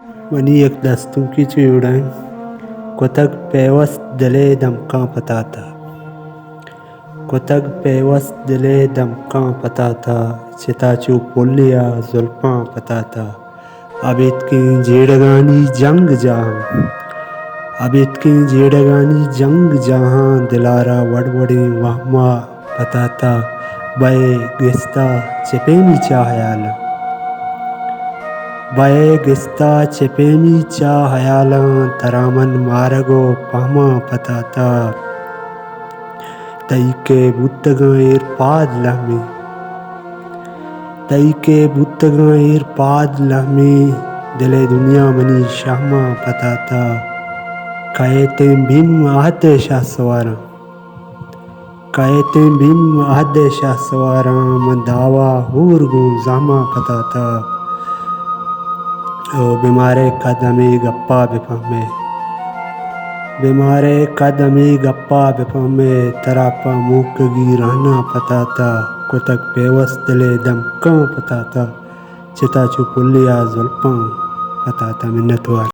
منی یک دستوں کی چیوڑیں کتگ پیوست دلے دمکاں پتاتا کتگ پیوست دلے دمکاں پتاتا چتا چو پلیا زلفاں پتاتا ابیتکیں جیڑگانی جنگ جہاں ابیتکیں جیڑگانی جنگ جہاں دلارا وڑوڑیں وہماں پتاتا بئے گستہ چپیمی چا خیالاں بئے گستہ چپیمی چا خیالاں ترامن مارگو پہماں پتاتا تئی کہ بوتگاں ایر پاد لہمے تئی کہ بوتگاں ایر پاد لہمے دلے دنیا منی شہماں پتاتا کایتیں بھیم عہد شہسواراں کایتیں بھیم عہد شہسواراں من دعویٰ حور گوں زہماں پتاتا بیمارے قد ہمیں گپا بفہمے بیمارے قد ہمیں گپا بفہمے تراپا موکگی رہنا پتاتا کتگ پیوست دلے دمکاں پتاتا چتا چو پلیا زلفاں پتاتا منت وار